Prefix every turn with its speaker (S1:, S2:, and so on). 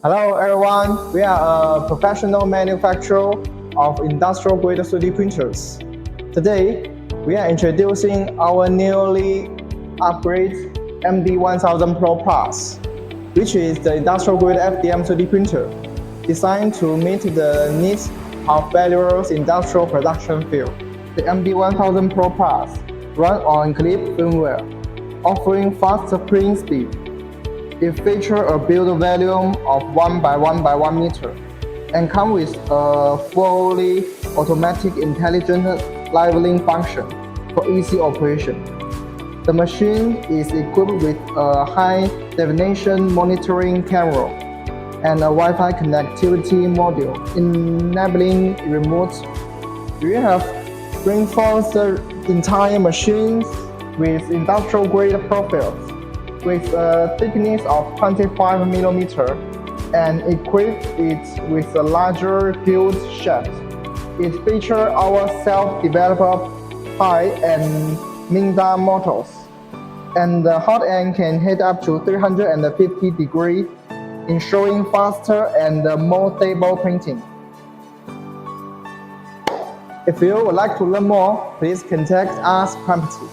S1: Hello everyone, we are a professional manufacturer of industrial grade 3D printers. Today, we are introducing our newly upgraded MD-1000 Pro Plus, which is the industrial grade FDM 3D printer designed to meet the needs of various industrial production fields. The MD-1000 Pro Plus runs on Klipper firmware, offering faster print speed. It features a build volume of 1 by 1 by 1 meter and comes with a fully automatic intelligent leveling function for easy operation. The machine is equipped with a high-definition monitoring camera and a Wi-Fi connectivity module, enabling remote. We have reinforced the entire machine with industrial-grade profiles, with a thickness of 25 mm and equipped it with a larger build shaft. It features our self-developed PI and MINGDA motors, and the hot end can heat up to 350 degrees, ensuring faster and more stable printing. If you would like to learn more, please contact us promptly.